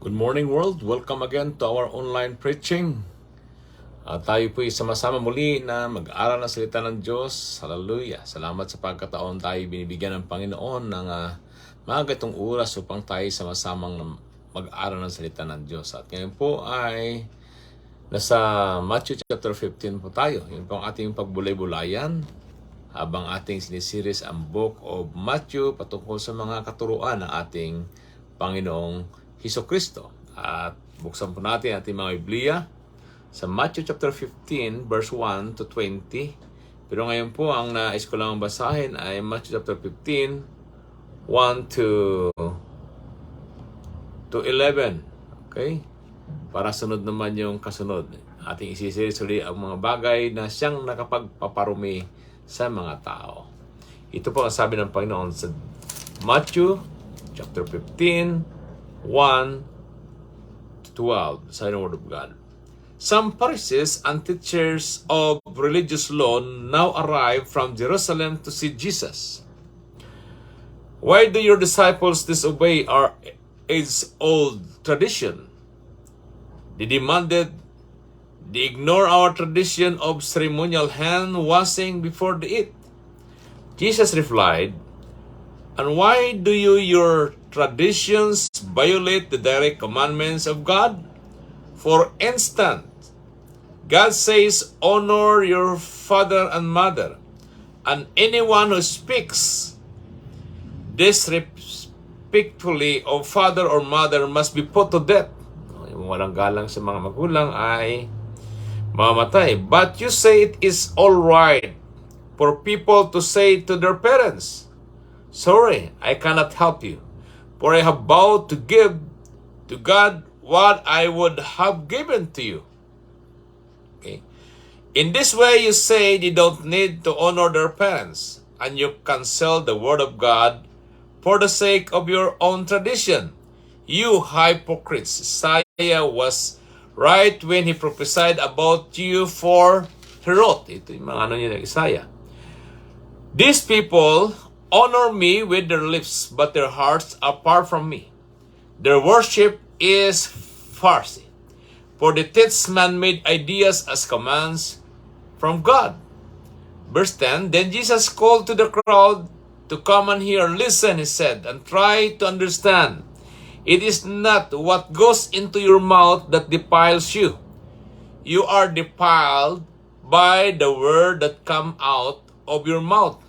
Good morning world, welcome again to our online preaching. Tayo po sama-sama muli na mag-aral ng salita ng Diyos. Hallelujah! Salamat sa pagkataon tayo binibigyan ng Panginoon ng mga gatong oras upang tayo sama-samang mag-aral ng salita ng Diyos. At ngayon po ay nasa Matthew chapter 15 po tayo. Yun po ang ating pagbulay-bulayan habang ating sinisiris ang Book of Matthew patungkol sa mga katuruan ng ating Panginoong Hesukristo. At buksan po natin ating mga Biblia sa Matthew chapter 15 verse 1 to 20. Pero ngayon po ang nais ko lang basahin ay Matthew chapter 15 1 to 11. Okay? Para sunod naman yung kasunod. Ating isisiris ulit ang mga bagay na siyang nakapagpaparumi sa mga tao. Ito po ang sabi ng Panginoon sa Matthew chapter 15 1 to 12, sa Word of God. Some Pharisees and teachers of religious law now arrived from Jerusalem to see Jesus. Why do your disciples disobey our age-old tradition? They demanded. They ignore our tradition of ceremonial hand washing before they eat. Jesus replied, "And why do your traditions violate the direct commandments of God? For instance, God says, 'Honor your father and mother,' and anyone who speaks disrespectfully of father or mother must be put to death." Yung walang galang sa mga magulang ay mamatay. But you say it is all right for people to say to their parents, "Sorry, I cannot help you, for I have vowed to give to God what I would have given to you." Okay. In this way, you say they don't need to honor their parents, and you cancel the word of God for the sake of your own tradition. You hypocrites! Isaiah was right when he prophesied about you, for he wrote, ito yung mga niya ng Isaiah, "These people honor me with their lips, but their hearts are far from me. Their worship is farce, for they teach man-made ideas as commands from God." Verse 10, Then Jesus called to the crowd to come and hear. "Listen," he said, "and try to understand. It is not what goes into your mouth that defiles you. You are defiled by the word that come out of your mouth."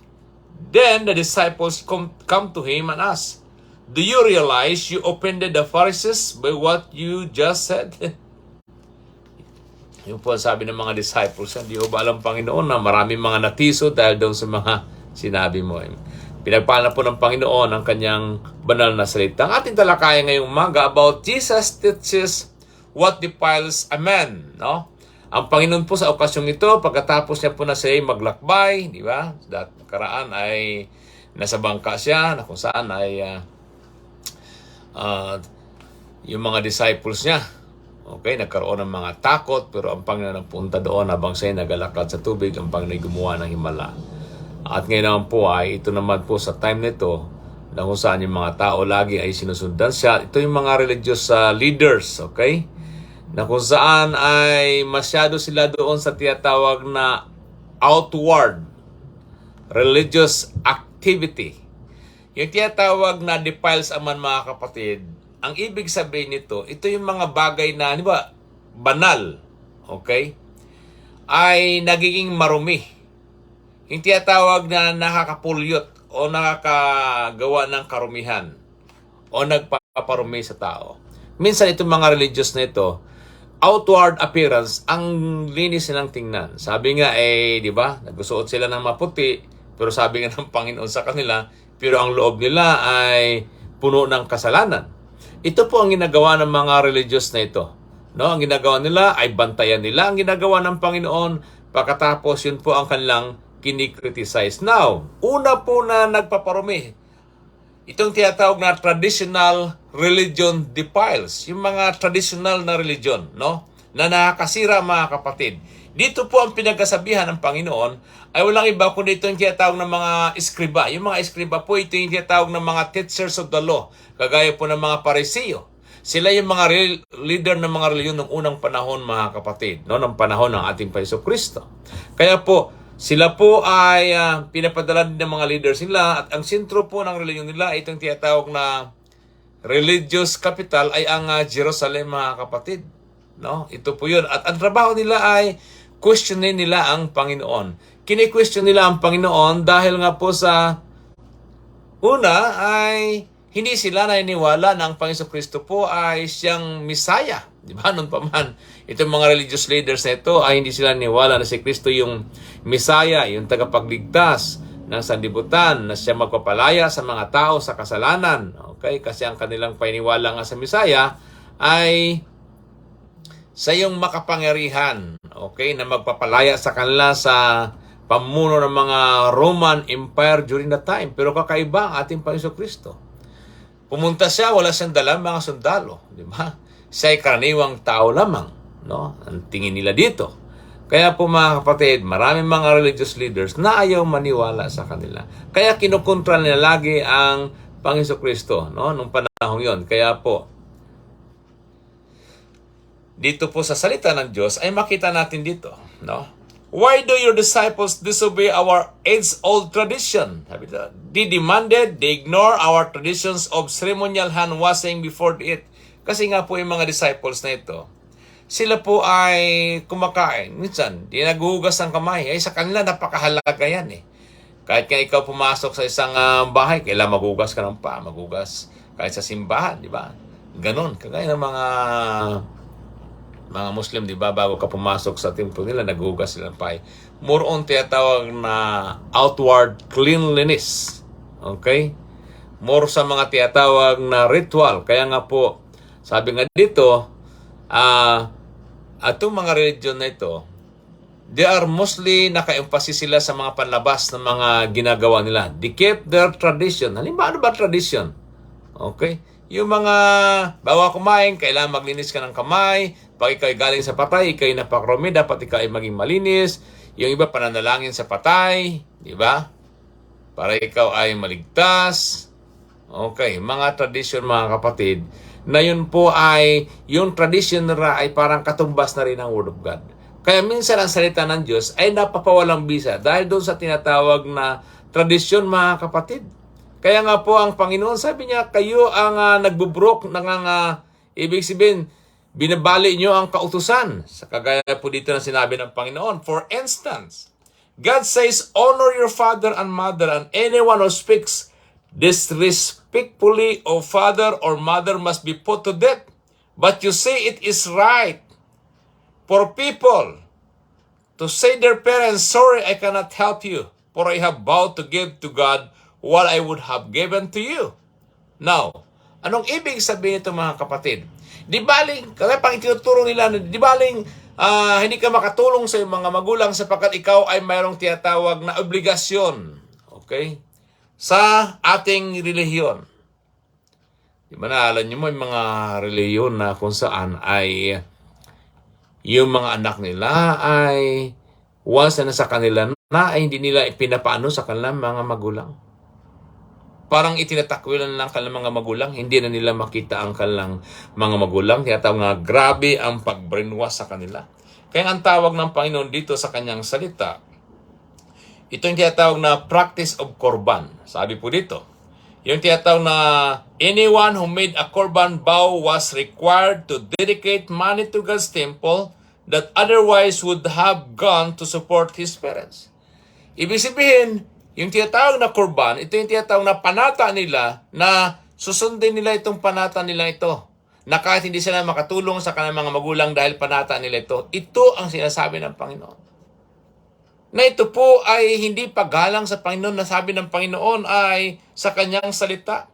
Then the disciples come to him and ask, "Do you realize you offended the Pharisees by what you just said?" Yung po sabi ng mga disciples, "Hindi ko ba alam, Panginoon, na maraming mga natiso dahil doon sa mga sinabi mo?" Pinagpala po ng Panginoon ang kanyang banal na salita. Ang ating talakayan ngayong umaga about Jesus teaches what defiles a man. No? Ang Panginoon po sa okasyong ito, pagkatapos niya po na siya maglakbay, di ba? That karaan ay nasa bangka siya, na kung saan ay yung mga disciples niya, okay, nagkaroon ng mga takot, pero ang Panginoon nagpunta doon habang siya nagalakad sa tubig, ang Panginoon gumawa ng himala. At ngayon naman po ay ito naman po sa time nito na kung saan yung mga tao lagi ay sinusundan siya. Ito yung mga religious leaders, okay? Na kung saan ay masyado sila doon sa tinatawag na outward religious activity. Yung tinatawag na defiles aman, mga kapatid, ang ibig sabihin nito, ito yung mga bagay na, di ba, banal, okay, ay nagiging marumi. Yung tinatawag na nakakapulyot o nakakagawa ng karumihan o nagpaparumi sa tao. Minsan itong mga religious na ito, outward appearance, ang linis nilang tingnan. Sabi nga di ba, nagsusuot sila ng maputi, pero sabi nga ng Panginoon sa kanila, pero ang loob nila ay puno ng kasalanan. Ito po ang ginagawa ng mga religious na ito. No, ang ginagawa nila ay bantayan nila ang ginagawa ng Panginoon, pagkatapos yun po ang kanilang kinikriticize. Now, una po na nagpaparumi, itong tinatawag na traditional religion defiles, yung mga traditional na religion, no, na nakakasira, mga kapatid. Dito po ang pinagkasabihan ng Panginoon ay walang iba kundi ito yung tinatawag ng mga eskriba. Yung mga eskriba po, ito yung tinatawag ng mga teachers of the law, kagaya po ng mga Pariseo. Sila yung mga leader ng mga reliyon ng unang panahon, mga kapatid, no, ng panahon ng ating Jesucristo. Kaya po, sila po ay pinapadala din ng mga leaders nila at ang sentro po ng reliyon nila ay itong tinatawag na religious capital ay ang Jerusalem, mga kapatid. No? Ito po yun. At ang trabaho nila ay questionin nila ang Panginoon. Kini-question nila ang Panginoon dahil nga po sa una ay hindi sila naniniwala na ang Panginoon Kristo po ay siyang Misaya. Di ba? Noon pa man, itong mga religious leaders na ito ay hindi sila naniniwala na si Kristo yung Misaya, yung tagapagligtas ng sanlibutan, na siya magpapalaya sa mga tao sa kasalanan. Okay? Kasi ang kanilang paniniwala nga sa Misaya ay sa yung makapangyarihan, okay, na magpapalaya sa kanila sa pamuno ng mga Roman Empire during that time. Pero kakaiba ang ating Panginoon Kristo. Pumunta siya, wala siyang dalang mga sundalo, di ba? Siya ay karaniwang tao lamang, no? Ang tingin nila dito. Kaya po mga kapatid, maraming mga religious leaders na ayaw maniwala sa kanila. Kaya kinukontra nila lagi ang Panginoon Kristo, no? Nung panahon yon. Kaya po, dito po sa salita ng Diyos ay makita natin dito, no? Why do your disciples disobey our age-old tradition? They demanded, they ignore our traditions of ceremonial hand washing before they eat. Kasi nga po yung mga disciples na ito, sila po ay kumakain. Minsan, di naghuhugas ng kamay. Ay sa kanila, napakahalaga yan eh. Kahit nga ikaw pumasok sa isang bahay, kailangan maghugas ka ng paa, maghugas kahit sa simbahan, di ba? Ganon, kagaya ng mga Muslim, di ba, bago ka pumasok sa templo nila, naghugas sila ng paa. More on tinatawag na outward cleanliness. Okay? More sa mga tinatawag na ritual. Kaya nga po, sabi nga dito, atong mga religion na ito, they are mostly naka-emphasis sila sa mga panlabas ng mga ginagawa nila. They keep their tradition. Halimbawa, ano ba tradition? Okay? Yung mga bawa kumain, kailangan maglinis ka ng kamay. Pag ikaw galing sa patay, ikaw ay napakrumi, dapat ikaw ay maging malinis. Yung iba, pananalangin sa patay. Di ba? Para ikaw ay maligtas. Okay, mga tradition, mga kapatid, na yun po ay, yung tradition nila ay parang katumbas na rin ang Word of God. Kaya minsan ang salita ng Diyos ay napapawalang bisa dahil doon sa tinatawag na tradisyon, mga kapatid. Kaya nga po ang Panginoon, sabi niya, kayo ang nagbubrok ng ibig sabihin, binabali nyo ang kautusan. Sa kagaya po dito na sinabi ng Panginoon. For instance, God says, honor your father and mother, and anyone who speaks disrespectfully of father or mother must be put to death. But you say it is right for people to say their parents, sorry, I cannot help you, for I have vowed to give to God what I would have given to you. Now, anong ibig sabihin ito, mga kapatid? Di baling, kaya pang itinuturo nila, di baling hindi ka makatulong sa iyong mga magulang sapagkat ikaw ay mayroong tinatawag na obligasyon. Okay? Sa ating relihiyon. Di ba naalam nyo mo yung mga relihiyon na kung saan ay yung mga anak nila ay once na sa kanila na ay hindi nila ipinapaano sa kanilang mga magulang. Parang itinatakwil lang kanilang mga magulang, hindi na nila makita ang kanilang mga magulang. Kaya tawag nga, grabe ang pag-brainwash sa kanila. Kaya ang tawag ng Panginoon dito sa kanyang salita, ito yung tinatawag na practice of korban. Sabi po dito, yung tinatawag na anyone who made a korban vow was required to dedicate money to God's temple that otherwise would have gone to support his parents. Ibig sabihin, yung tinatawag na korban, ito yung tinatawag na panata nila na susundin nila itong panata nila ito. Na kahit hindi sila makatulong sa kanilang mga magulang dahil panata nila ito, ito ang sinasabi ng Panginoon. Na ito po ay hindi paggalang sa Panginoon, na sabi ng Panginoon ay sa kanyang salita,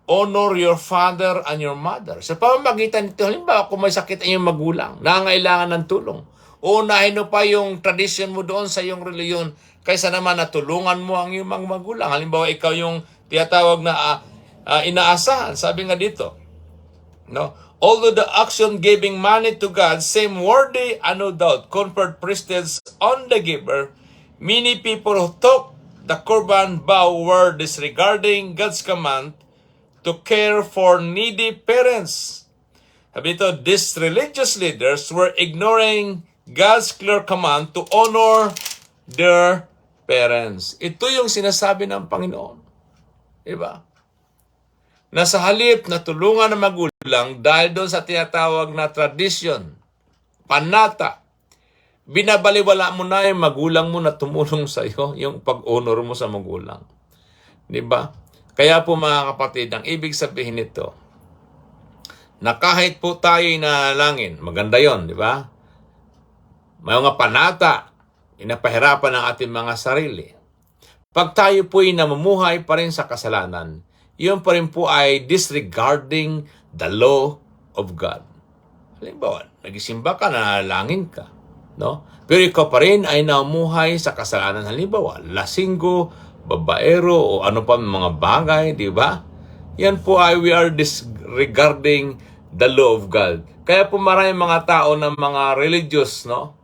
honor your father and your mother. Sa pamamagitan nito, halimbawa kung may sakit ang iyong magulang, nangangailangan ng tulong, unahin mo pa yung tradition mo doon sa iyong reliyon, kaysa naman natulungan mo ang iyong mga magulang. Halimbawa, ikaw yung tinatawag na inaasahan. Sabi nga dito, no? Although the action giving money to God seem worthy and no doubt conferred prestige on the giver, many people who took the korban vow were disregarding God's command to care for needy parents. Sabi nito, these religious leaders were ignoring God's clear command to honor their parents. Ito yung sinasabi ng Panginoon. Diba? Na sa halip na tulungan ng magulang dahil doon sa tinatawag na tradition, panata, binabaliwala mo na yung magulang mo na tumulong sa iyo, yung pag-honor mo sa magulang. Diba? Kaya po mga kapatid, ang ibig sabihin nito, na kahit po tayo'y nanalangin, maganda yon, di ba? May mga panata, inapahirapan ng ating mga sarili. Pag tayo po'y namumuhay pa rin sa kasalanan, yun pa rin po ay disregarding the law of God. Halimbawa, nagisimba ka, nanalangin ka, no? Pero ikaw pa rin ay namumuhay sa kasalanan. Halimbawa, lasinggo, babaero, o ano pa mga bagay, di ba? Yan po ay we are disregarding the law of God. Kaya po maraming mga tao ng mga religious, no?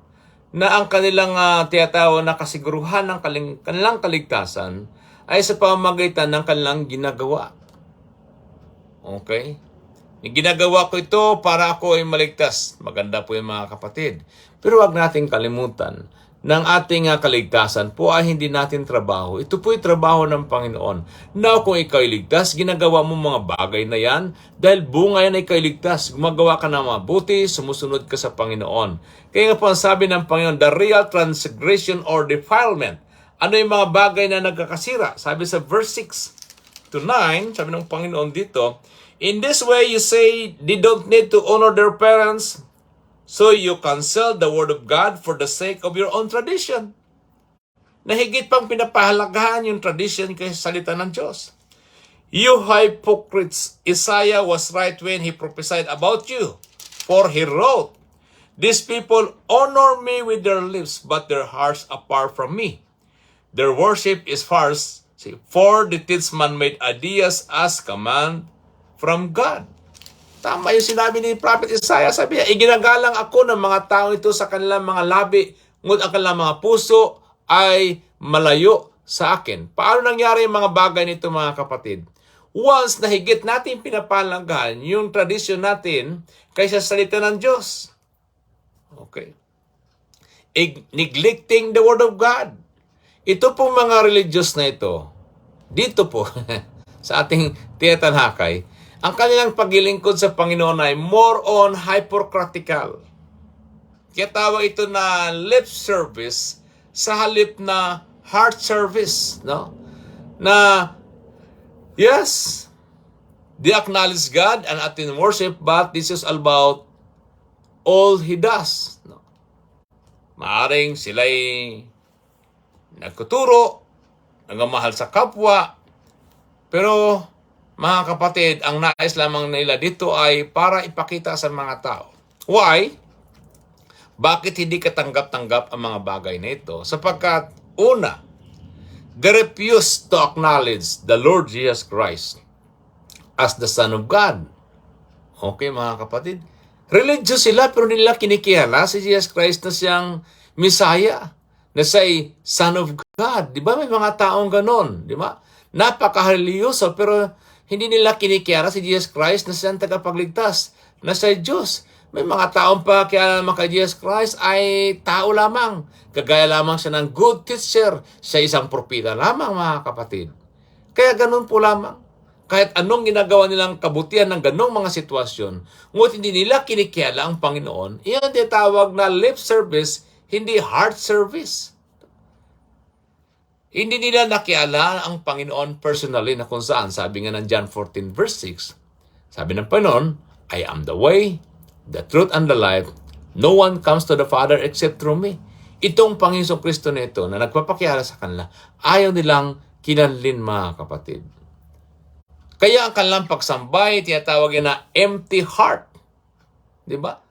Na ang kanilang tiyatawag na kasiguruhan ng kanilang kaligtasan ay sa pamamagitan ng kanilang ginagawa. Okay? Ginagawa ko ito para ako ay maligtas. Maganda po yung mga kapatid. Pero wag nating kalimutan ng ating kaligtasan po ay hindi natin trabaho. Ito po ay trabaho ng Panginoon. Now, kung ikaw ligtas, ginagawa mo mga bagay na yan dahil bunga yan ay ikaw ligtas. Gumagawa ka ng mabuti, sumusunod ka sa Panginoon. Kaya nga po ang sabi ng Panginoon, the real transgression or defilement. Ano yung mga bagay na nagkakasira? Sabi sa verse 6 to 9, sabi ng Panginoon dito, in this way you say they don't need to honor their parents, so you cancel the word of God for the sake of your own tradition. Na higit pang pinapahalagahan yung tradition kaysa salita ng Diyos. You hypocrites, Isaiah was right when he prophesied about you. For he wrote, these people honor me with their lips, but their hearts apart from me. Their worship is false, for the teach man-made ideas as command from God. Tama yung sinabi ni Prophet Isaiah. Sabi niya, iginagalang ako ng mga tao ito sa kanilang mga labi, ngunit ang kanilang mga puso ay malayo sa akin. Paano nangyari yung mga bagay nito mga kapatid? Once na higit natin pinapalanggan yung tradisyon natin kaysa salita ng Diyos. Okay. Neglecting the Word of God. Ito pong mga religious na ito, dito po, sa ating tiyatanhakay, ang kanilang paglilingkod sa Panginoon ay more on hypocritical. Kaya tawag ito na lip service sa halip na heart service, no? Na, yes, they acknowledge God and attend worship, but this is about all He does. No? Maaring sila'y nagkuturo, nagamahal sa kapwa, pero mga kapatid, ang nais lamang nila dito ay para ipakita sa mga tao. Why? Bakit hindi katanggap-tanggap ang mga bagay na ito? Sapagkat, una, they refuse to acknowledge the Lord Jesus Christ as the Son of God. Okay, mga kapatid? Religious sila, pero nila kinikilala si Jesus Christ na siyang Messiah, na siya'y Son of God. Di ba? May mga taong ganon. Di ba? Napaka-religyoso, pero hindi nila kinikiyara si Jesus Christ na siyang tagapagligtas, na siya Diyos. May mga taong pa kaya naman kay Jesus Christ ay tao lamang. Kagaya lamang siya ng good teacher. Siya isang propeta lamang, mga kapatid. Kaya ganun po lamang. Kahit anong ginagawa nilang kabutihan ng ganong mga sitwasyon, ngunit hindi nila kinikiyala ang Panginoon, iyan tinatawag na lip service, hindi heart service. Hindi nila nakiala ang Panginoon personally na kung saan, sabi nga ng John 14 verse 6, sabi ng Panginoon, I am the way, the truth, and the life. No one comes to the Father except through me. Itong Panginoon Kristo na ito na nagpapakiala sa kanila, ayaw nilang kinanlin, mga kapatid. Kaya ang kanilang pagsambay, tinatawag na empty heart. Diba?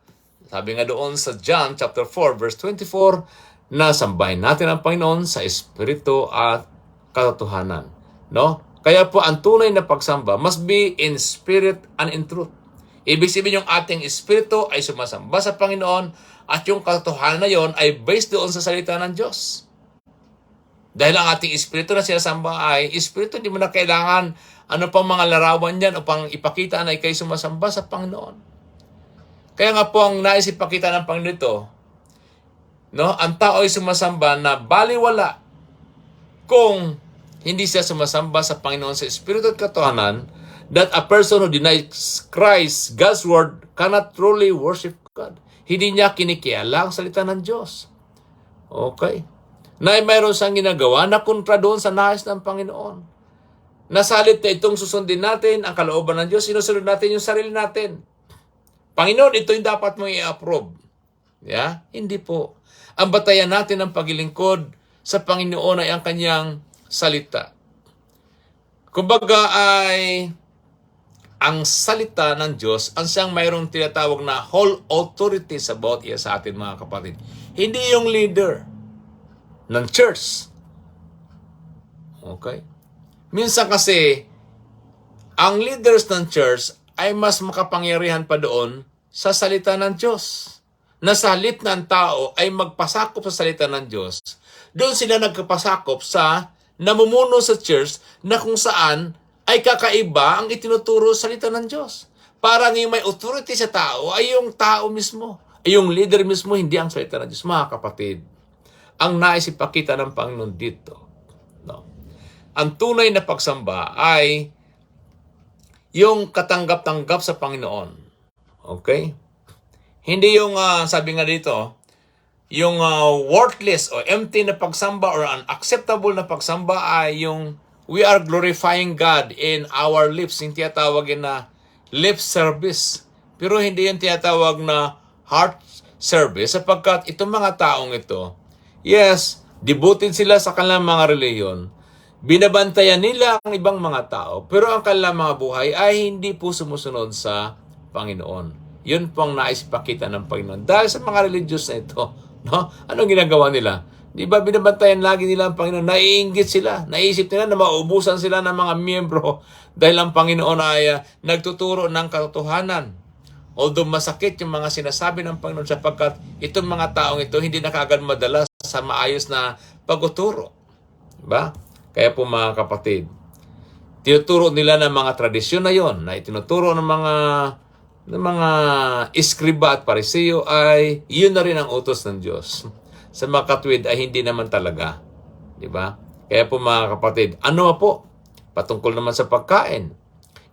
Sabi nga doon sa John chapter 4 verse 24, na sambahin natin ang Panginoon sa Espiritu at katotohanan. No? Kaya po ang tunay na pagsamba must be in spirit and in truth. Ibig sabihin yung ating espiritu ay sumasamba sa Panginoon at yung katotohanan na yon ay based doon sa salita ng Diyos. Dahil ang ating espiritu na sinasamba ay espiritu, hindi mo na kailangan ano pang mga larawan yan upang ipakita na ikay sumasamba sa Panginoon. Kaya nga po ang nais ipakita ng Panginoon ito, no, ang tao ay sumasamba na baliwala kung hindi siya sumasamba sa Panginoon sa Espiritu at katotohanan, that a person who denies Christ, God's Word, cannot truly worship God. Hindi niya kinikiala ang salita ng Diyos. Okay? Na mayroon siyang ginagawa na kontra doon sa nais ng Panginoon. Nasalit na itong susundin natin ang kalooban ng Diyos, sinusunod natin yung sarili natin. Panginoon, ito yung dapat mong i-approve. Yeah? Hindi po. Ang batayan natin ng paglilingkod sa Panginoon ay ang kanyang salita. Kumbaga ay ang salita ng Diyos ang siyang mayroong tinatawag na whole authority sa bawat iya sa atin, mga kapatid. Hindi yung leader ng church. Okay? Minsan kasi, ang leaders ng church ay mas makapangyarihan pa doon sa salita ng Diyos. Na sa halip ng tao ay magpasakop sa salita ng Diyos, doon sila nagkapasakop sa namumuno sa church na kung saan ay kakaiba ang itinuturo sa salita ng Diyos. Parang yung may authority sa tao ay yung tao mismo. Ay yung leader mismo, hindi ang salita ng Diyos. Mga kapatid, ang nais ipakita ng Panginoon dito, no? Ang tunay na pagsamba ay yung katanggap-tanggap sa Panginoon. Okay? Hindi yung, sabi nga dito, yung worthless o empty na pagsamba or unacceptable na pagsamba ay yung we are glorifying God in our lips. Yung tiyatawagin na lip service. Pero hindi yung tiyatawag na heart service sapagkat itong mga taong ito, yes, devoted sila sa kanilang mga reliyon. Binabantayan nila ang ibang mga tao, pero ang kanilang mga buhay ay hindi po sumusunod sa Panginoon. Yun pong nais ipakita ng Panginoon. Dahil sa mga religious na ito, no? Anong ginagawa nila? Di ba binabantayan lagi nila ang Panginoon? Naiinggit sila. Naisip nila na maubusan sila ng mga miyembro dahil ang Panginoon ay nagtuturo ng katotohanan. Although masakit yung mga sinasabi ng Panginoon sapagkat itong mga taong ito hindi na kaagad madala sa maayos na pagtuturo. Diba? Kaya po mga kapatid, tinuturo nila ng mga tradisyon na yon na itinuturo ng mga iskriba at pariseo ay yun na rin ang utos ng Diyos. Sa mga katwid ay hindi naman talaga. Diba? Kaya po mga kapatid, ano po? Patungkol naman sa pagkain.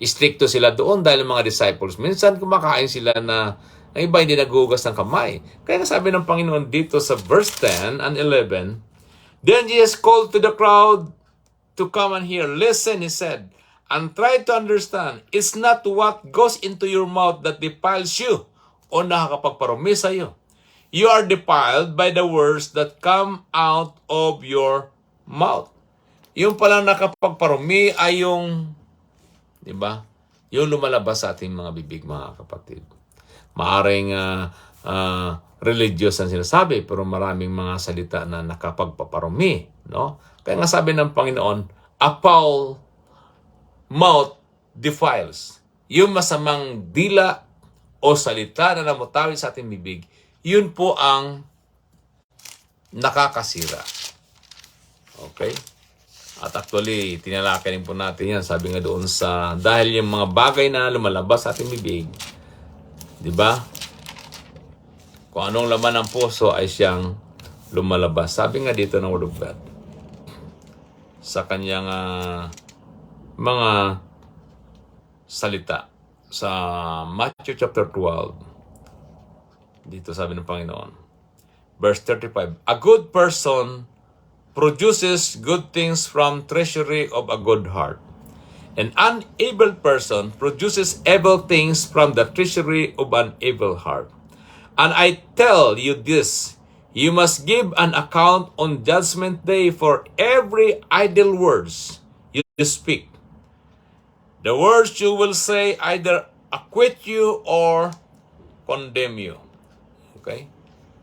Istrikto sila doon dahil mga disciples. Minsan kumakain sila na ang iba hindi naghugas ng kamay. Kaya sabi ng Panginoon dito sa verse 10 and 11, Then Jesus called to the crowd to come and hear. Listen, he said, and try to understand. It's not what goes into your mouth that defiles you o nakakapagparumi sa iyo. You are defiled by the words that come out of your mouth. Yung palang nakapagparumi ay yung, di ba? Yung lumalabas sa ating mga bibig, mga kapatid. Maaring religious ang sinasabi, pero maraming mga salita na nakapagpaparumi, no? Kaya nga sabi ng Panginoon, a foul mouth defiles. Yung masamang dila o salita na namutawi sa ating bibig, yun po ang nakakasira. Okay? At actually, tinalakayin po natin yan. Sabi nga doon sa, dahil yung mga bagay na lumalabas sa ating bibig, di ba? Kung anong laman ng puso ay siyang lumalabas. Sabi nga dito ng Word of God, sa kanyang mga salita. Sa Matthew chapter 12, dito sabi ng Panginoon, verse 35, a good person produces good things from treasury of a good heart. An evil person produces evil things from the treasury of an evil heart. And I tell you this, you must give an account on judgment day for every idle words you speak. The words you will say either acquit you or condemn you. Okay?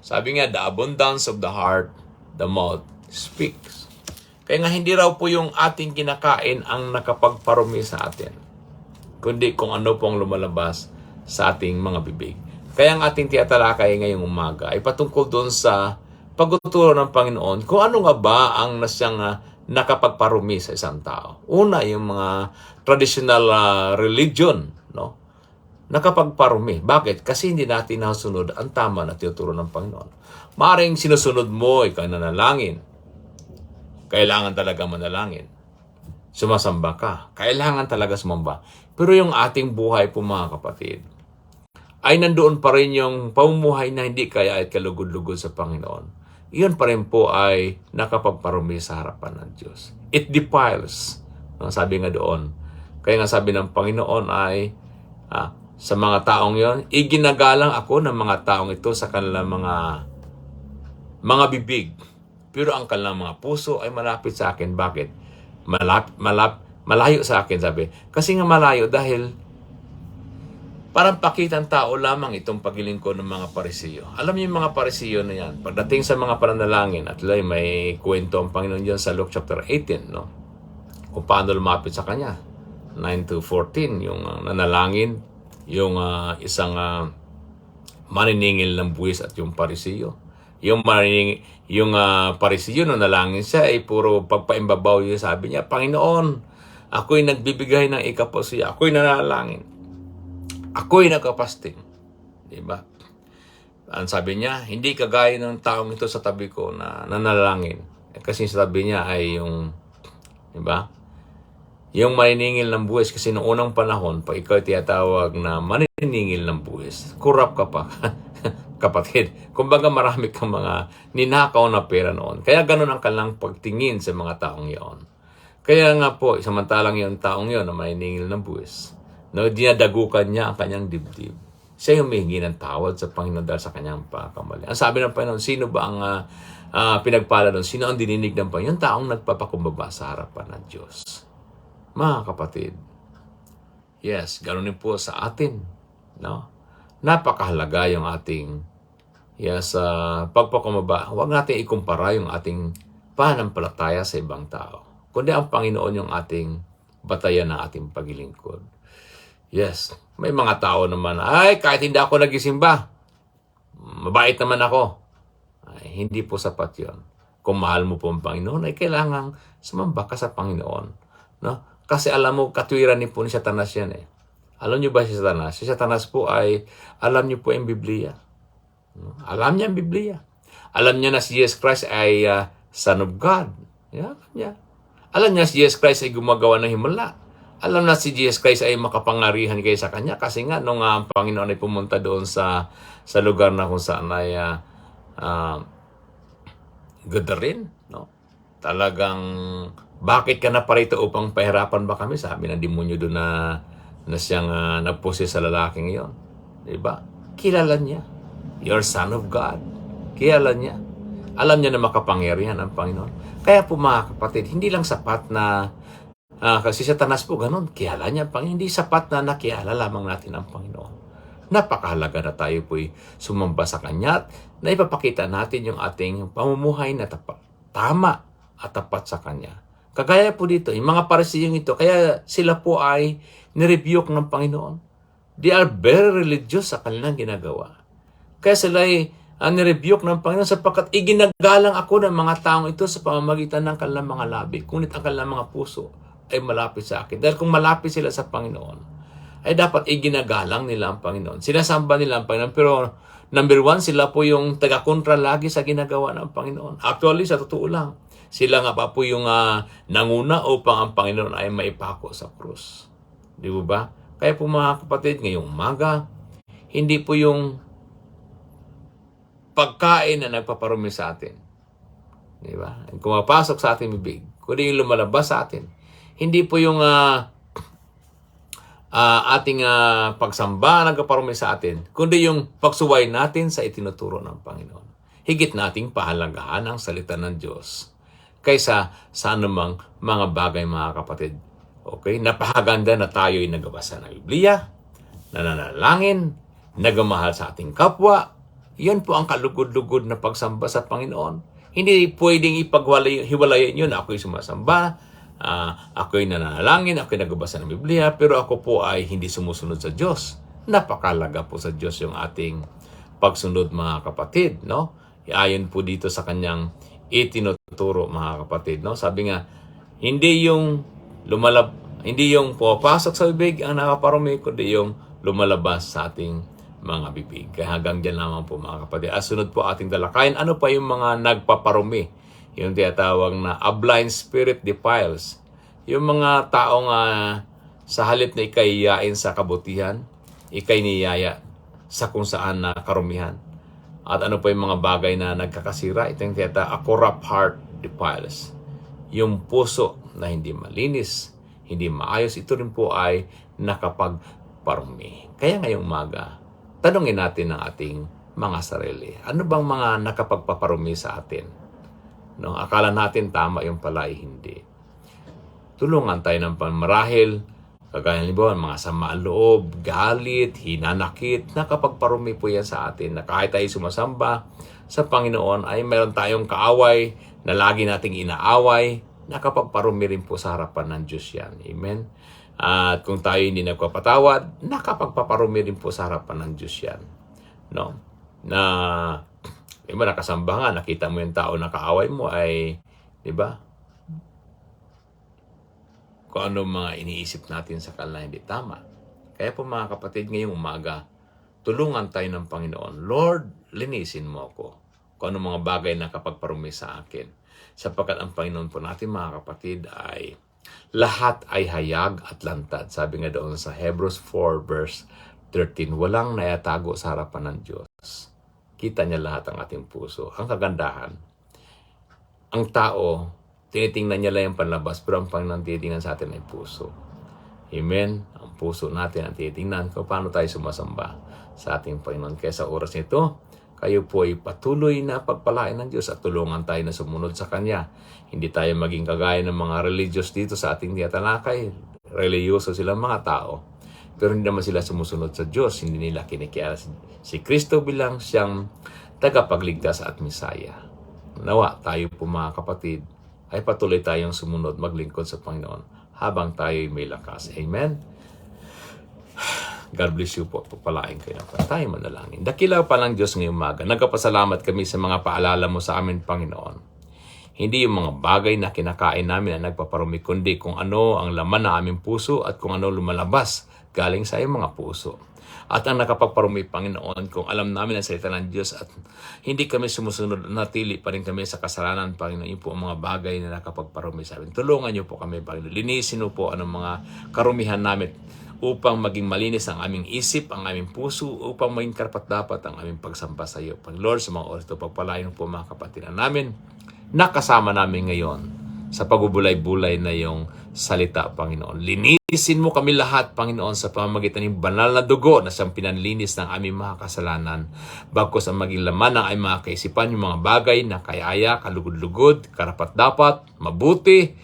Sabi nga, the abundance of the heart, the mouth speaks. Kaya nga hindi raw po yung ating kinakain ang nakapagparumi sa atin, kundi kung ano pong lumalabas sa ating mga bibig. Kaya ang ating tiyatalakay ngayong umaga ay patungkol doon sa pagtuturo ng Panginoon kung ano nga ba ang nasyang nakapagparumi sa isang tao. Una, yung mga traditional religion, no? nakapagparumi. Bakit? Kasi hindi natin nasunod ang tama na tinuturo ng Panginoon. Maring sinusunod mo, ikaw nanalangin. Kailangan talaga manalangin. Sumasamba ka. Kailangan talaga sumamba. Pero yung ating buhay po mga kapatid, ay nandoon pa rin yung pamumuhay na hindi kaya at kalugod-lugod sa Panginoon. Iyon pa rin po ay nakapagparumi sa harapan ng Diyos. It defiles. Sabi nga doon. Kaya nga sabi ng Panginoon ay sa mga taong yon, iginagalang ako ng mga taong ito sa kanilang mga bibig. Pero ang kanilang mga puso ay malapit sa akin. Bakit? Malayo sa akin, sabi. Kasi nga malayo dahil parang pakitang tao lamang itong paglilingkod ng mga Parisiyo. Alam niyo yung mga Parisiyo na yan. Pagdating sa mga pananalangin, at may kwento ang Panginoon dyan sa Luke chapter 18, no? Kung paano lumapit sa Kanya. 9-14, yung nanalangin, yung isang maniningil ng buwis at yung Parisiyo. Yung Parisiyo, nung nalangin siya, ay puro pagpaimbabaw yun. Sabi niya, Panginoon, ako'y nagbibigay ng ikapusya. Ako'y nanalangin. Ako'y nagkapasting. Diba? Ang sabi niya, hindi kagaya ng taong ito sa tabi ko na nanalangin. Kasi sa tabi niya ay yung, diba? Yung maniningil ng buwis. Kasi noong unang panahon, pag ikaw tiyatawag na maniningil ng buwis, kurap ka pa. Kapatid. Kumbaga marami kang mga ninakaw na pera noon. Kaya ganun ang kanilang pagtingin sa mga taong iyon. Kaya nga po, samantalang yung taong iyon na maniningil ng buwis, no, dinadagukan niya ang kanyang dibdib. Siya yung humihingi ng tawad sa Panginoon dahil sa kanyang pagkamali. Ang sabi ng Panginoon, sino ba ang pinagpala doon? Sino ang dininig ng Panginoon? Yung taong nagpapakumbaba sa harapan ng Diyos. Mga kapatid, yes, ganoon din po sa atin. No? Napakahalaga yung ating pagpakumbaba. Huwag natin ikumpara yung ating pananampalataya sa ibang tao. Kundi ang Panginoon yung ating batayan ng ating paglilingkod. Yes, may mga tao naman, ay, kahit hindi ako nagisimba, mabait naman ako. Ay, hindi po sapat yon. Kung mahal mo po ang Panginoon, ay kailangang sumamba ka sa Panginoon. No? Kasi alam mo, katwiran ni po ni Satanas yan eh. Alam niyo ba si Satanas? Si Satanas po ay, alam niyo po ang Biblia. No? Alam niya ang Biblia. Alam niya na si Jesus Christ ay Son of God. Yeah, alam niya. Alam niya si Jesus Christ ay gumagawa ng himala. Alam na si Jesus Christ ay makapangarihan kayo sa Kanya kasi nga nung ang Panginoon ay pumunta doon sa lugar na kung saan ay Gadarin, no? Talagang, bakit ka na parito upang pahirapan ba kami? Sabi ng demonyo doon na siyang nagpose sa lalaking iyon. Diba? Kilala niya. You're Son of God. Kilala niya. Alam niya na makapangyarihan ang Panginoon. Kaya po mga kapatid, hindi lang sapat na kasi Satanas po ganun, kilala niya ang Panginoon. Hindi sapat na nakilala lamang natin ang Panginoon. Napakahalaga na tayo po'y sumamba sa Kanya at na ipapakita natin yung ating pamumuhay na tama at tapat sa Kanya. Kagaya po dito, yung mga Parisiyong ito, kaya sila po ay nirebuke ng Panginoon. They are very religious sa kanilang ginagawa. Kaya sila ay nirebuke ng Panginoon sapagkat iginagalang ako ng mga taong ito sa pamamagitan ng kanilang mga labi, ngunit ang kanilang mga puso ay malapit sa akin. Dahil kung malapit sila sa Panginoon, ay dapat iginagalang nila ang Panginoon. Sinasamba nila ang Panginoon. Pero number one, sila po yung taga-kontra lagi sa ginagawa ng Panginoon. Actually, sa totoo lang, sila nga pa po yung nanguna upang ang Panginoon ay maipako sa krus. Di ba? Kaya po mga kapatid, ngayong umaga, hindi po yung pagkain na nagpaparumi sa atin. Di ba? Kung mapasok sa ating bibig, kundi yung lumalabas sa atin. Hindi po yung ating pagsamba nagpaparumi sa atin, kundi yung pagsuway natin sa itinuturo ng Panginoon. Higit nating pahalagahan ang salita ng Diyos kaysa sa anumang mga bagay, mga kapatid. Okay? Napakaganda na tayo ay nagbabasa ng Biblia, nananalangin, nagmamahal sa ating kapwa. Yan po ang kalugod-lugod na pagsamba sa Panginoon. Hindi pwedeng ipaghiwalayin yun. Ako'y sumasamba, ako'y nananalangin, ako'y nagbabasa ng Biblia, pero ako po ay hindi sumusunod sa Diyos. Napakalaga po sa Diyos yung ating pagsunod, mga kapatid, no? Ayon po dito sa kanyang itinuturo, mga kapatid, no? Sabi nga, hindi yung pumapasok sa bibig ang nakaparumi, kundi yung lumalabas sa ating mga bibig. Kaya hanggang dyan naman po mga kapatid. Sunod po ating talakayin. Ano pa yung mga nagpaparumi? Yung tinatawag na a blind spirit defiles. Yung mga taong sa halip na ikay yayain sa kabutihan, ikay niyaya sa kung saan na karumihan. At ano pa yung mga bagay na nagkakasira? Ito yung tinatawag, a corrupt heart defiles. Yung puso na hindi malinis, hindi maayos, ito rin po ay nakapagparumi. Kaya ngayong umaga, tanungin natin ang ating mga sarili. Ano bang mga nakapagpaparumi sa atin? No, akala natin tama yung pala ay hindi. Tulungan tayo ng marahil, kagaya ng mga samaan loob, galit, hinanakit, nakapagparumi po yan sa atin. Na kahit tayo sumasamba sa Panginoon ay meron tayong kaaway na lagi nating inaaway, nakapagparumi rin po sa harapan ng Diyos yan. Amen? At kung tayo hindi nagpapatawad, nakapagpaparumi rin po sa harapan ng Diyos yan. No? Na, di ba, nakasamba nga, nakita mo yung tao na kaaway mo ay, di ba, kung ano mga iniisip natin sa kanila hindi tama. Kaya po mga kapatid, ngayong umaga, tulungan tayo ng Panginoon. Lord, linisin mo ako kung ano mga bagay na kapagparumi sa akin. Sapagkat ang Panginoon po natin mga kapatid ay lahat ay hayag at lantad. Sabi nga doon sa Hebrews 4 verse 13, walang nayatago sa harapan ng Diyos. Kita niya lahat ang ating puso. Ang kagandahan, ang tao, tinitingnan niya lang yung panlabas, pero ang Panginoon tinitingnan sa atin ay puso. Amen? Ang puso natin ang tinitingnan kung paano tayo sumasamba sa ating Panginoon. Kaya sa oras nito, kayo po ay patuloy na pagpalain ng Diyos at tulungan tayo na sumunod sa Kanya. Hindi tayo maging kagaya ng mga religious dito sa ating tiyatalakay. Religyoso silang mga tao. Pero hindi naman sila sumusunod sa Diyos. Hindi nila kinikiala si Kristo bilang siyang tagapagligtas at Misaya. Nawa tayo po mga kapatid ay patuloy tayong sumunod maglingkod sa Panginoon habang tayo may lakas. Amen? God bless you po. Pagpalain kayo ng tayo manalangin. Dakila pa lang Diyos ngayong umaga. Nagpapasalamat kami sa mga paalala mo sa amin, Panginoon. Hindi yung mga bagay na kinakain namin na nagpaparumi, kundi kung ano ang laman na aming puso at kung ano lumalabas galing sa iyong mga puso. At ang nakapagparumi, Panginoon, kung alam namin ang salita ng Diyos at hindi kami sumusunod, natili pa rin kami sa kasalanan, Panginoon, yun po ang mga bagay na nakapagparumi sa amin. Tulungan niyo po kami, Panginoon. Linisin mo po anong mga karumihan namin upang maging malinis ang aming isip, ang aming puso, upang maging karapat-dapat ang aming pagsamba sa iyo. Pang Lord, sa mga oras ito, pagpalain po mga kapatid namin, nakasama namin ngayon sa pagbubulay-bulay na iyong salita, Panginoon. Linisin mo kami lahat, Panginoon, sa pamamagitan ng banal na dugo na siyang pinanlinis ng aming mga kasalanan. Bagkos ang maging laman ng aming mga kaisipan, yung mga bagay na kayaya, kalugod-lugod, karapat-dapat, mabuti,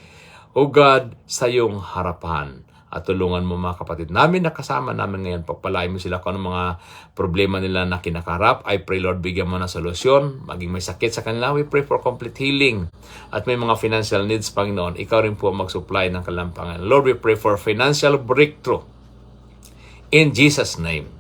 O God, sa iyong harapan. At tulungan mo mga kapatid namin na kasama namin ngayon. Pagpalain mo sila kung anong mga problema nila na kinakarap. I pray, Lord, bigyan mo ng solusyon. Maging may sakit sa kanila, we pray for complete healing. At may mga financial needs, Panginoon, ikaw rin po mag-supply ng kanilang Panginoon. Lord, we pray for financial breakthrough. In Jesus' name.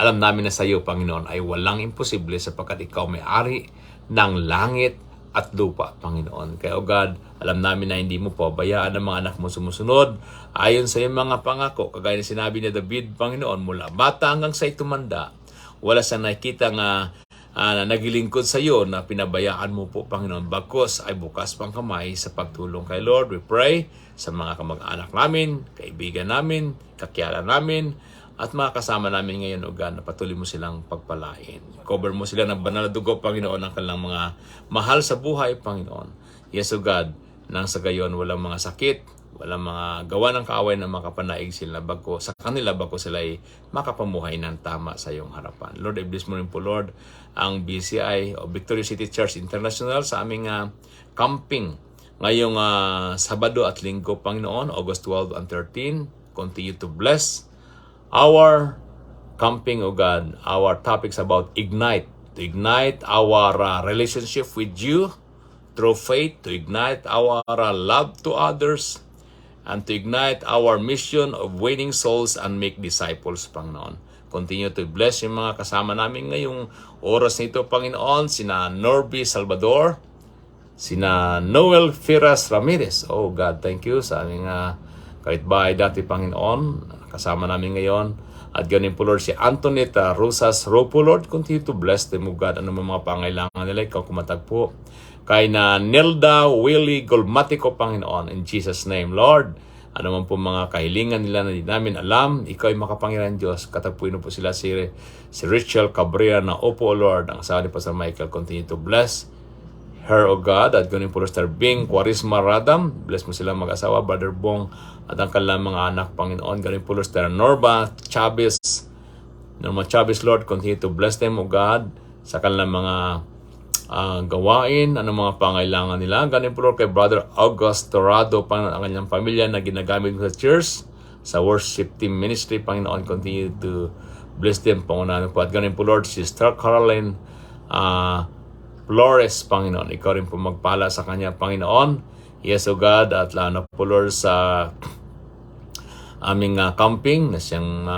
Alam namin na sa iyo, Panginoon, ay walang imposible sapagkat ikaw may-ari ng langit at lupa, Panginoon. Kaya, O God, alam namin na hindi mo pabayaan ang mga anak mo sumusunod ayon sa iyong mga pangako. Kagaya na sinabi ni David, Panginoon, mula bata hanggang sa itumanda, wala siyang nakikita nga nagilingkod sa iyo na pinabayaan mo po, Panginoon. Bagkos ay bukas pang kamay sa pagtulong kay Lord. We pray sa mga kamag-anak namin, kaibigan namin, kakilala namin, at mga kasama namin ngayon, O God, na patuloy mo silang pagpalain. Cover mo sila ng banal na dugo, Panginoon, ng kanilang mga mahal sa buhay, Panginoon. Yes, O God, nang sa gayon, walang mga sakit, walang mga gawa ng kaaway na makapanaig sila bago sa kanila, bago sila ay makapamuhay ng tama sa iyong harapan. Lord, I bless mo rin po, Lord, ang BCI o Victory City Church International sa aming camping ngayong Sabado at Linggo, Panginoon, August 12 and 13. Continue to bless our camping, O God. Our topics about ignite, to ignite our relationship with you through faith, to ignite our love to others, and to ignite our mission of winning souls and make disciples, Panginoon. Continue to bless yung mga kasama namin ngayong oras nito, Panginoon. Sina Norby Salvador, sina Noel Firas Ramirez. Oh God, thank you sa aming kapitbahay dati, Panginoon. Kasama namin ngayon. At ganin po Lord si Antoinette Rosas Ropo, Lord, continue to bless them, O God. Ano mga pangailangan nila, ikaw kumatagpo. Kay na Nelda Willie Golmatico, Panginoon, in Jesus' name, Lord. Ano man po mga kahilingan nila na di namin alam, ikaw ay makapangyarihan Diyos. Katagpuin po sila si Rachel Cabrera na opo, Lord. Ang asawa ni Pastor Michael, continue to bless her, O God. At ganin po Sir Bing Quarisma Radam, bless mo sila mag-asawa, Brother Bong, at ang kanilang mga anak, Panginoon. Ganin po Sir Norma Chavez, Lord, continue to bless them, O God, sa kanilang mga gawain, anong mga pangailangan nila. Ganin po Lord kay Brother August Torado, Panginoon, ang kanyang pamilya na ginagamit sa church, sa worship team ministry, Panginoon, continue to bless them, Panginoon po. At ganin po Lord, Sister Caroline Flores, Panginoon, ikaw rin po magpala sa kanya, Panginoon. Yes, O God, at lalo po Lord sa aming camping na siyang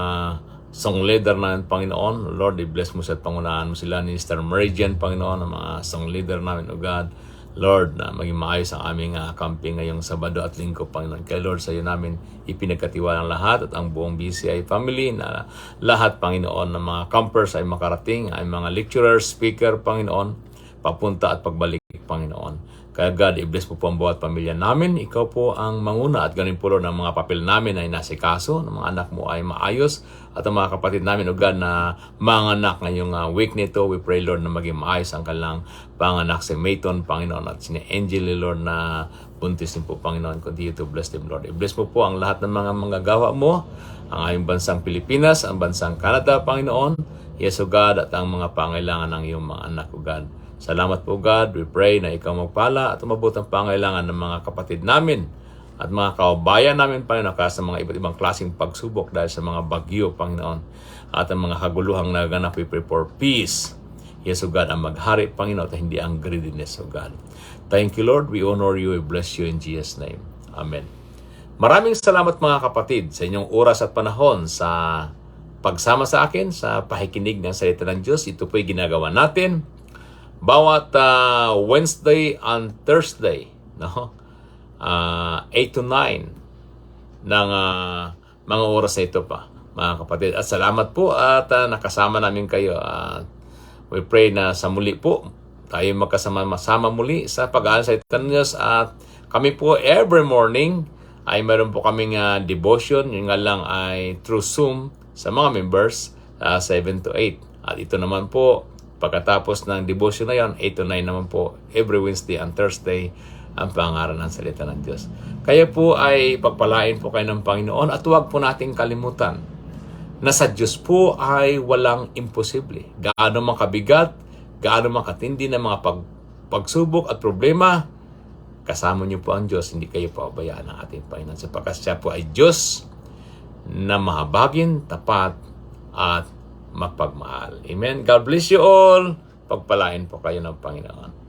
song leader namin, Panginoon. Lord, i-bless mo sa pangunahan mo sila ni Mr. Meridian, Panginoon, ang mga song leader namin, O God. Lord, na maging maayos ang aming camping ngayong Sabado at Linggo, Panginoon. Kaya Lord, sa iyo namin ipinagkatiwala ang lahat at ang buong BCI family na lahat, Panginoon, ng mga campers ay makarating, ay mga lecturers, speaker, Panginoon, papunta at pagbalik, Panginoon. Kaya God, i-bless po ang bawat pamilya namin. Ikaw po ang manguna at ganin po Lord ng mga papel namin ay nasikaso, ng mga anak mo ay maayos at ang mga kapatid namin, O God, na manganak ngayong week nito, we pray Lord na maging maayos ang kanilang panganak si Mayton, Panginoon, at si Angel, Lord, na buntis din po, Panginoon. Continue to bless them, Lord. I-bless mo po ang lahat ng mga manggagawa mo, ang aming bansang Pilipinas, ang bansang Canada, Panginoon. Yes, O God, at ang mga pangailangan ng iyong mga anak, O God. Salamat po, God. We pray na ikaw magpala at umabot ang pangailangan ng mga kapatid namin at mga kababayan namin, Panginoon, sa mga iba't ibang klaseng pagsubok dahil sa mga bagyo, Panginoon, at ang mga kaguluhang naganap. We pray for peace. Yes, O God, ang maghari, Panginoon, at hindi ang greediness, O God. Thank you, Lord. We honor you. We bless you in Jesus' name. Amen. Maraming salamat, mga kapatid, sa inyong oras at panahon sa pagsama sa akin sa pakikinig ng salita ng Diyos. Ito po'y ginagawa natin bawat Wednesday and Thursday, no? 8 to 9 ng mga oras na ito pa, mga kapatid. At salamat po at nakasama namin kayo. We pray na sa muli po tayo magkasama muli sa pag-aaral sa salita ng Diyos. At kami po every morning ay meron po kaming devotion. Yung nga lang ay through Zoom sa mga members 7 to 8. At ito naman po, pagkatapos ng devotion na yon, 8 to 9 naman po, every Wednesday and Thursday, ang pangaral ng salita ng Diyos. Kaya po ay pagpalain po kayo ng Panginoon at huwag po nating kalimutan na sa Diyos po ay walang imposible. Gaano man kabigat, gaano man katindi na mga pagsubok at problema, kasama niyo po ang Diyos, hindi kayo pabayaan ng ating Panginoon. Sapagkat siya po ay Diyos na mahabagin, tapat, at mapagmahal. Amen. God bless you all. Pagpalain po kayo ng Panginoon.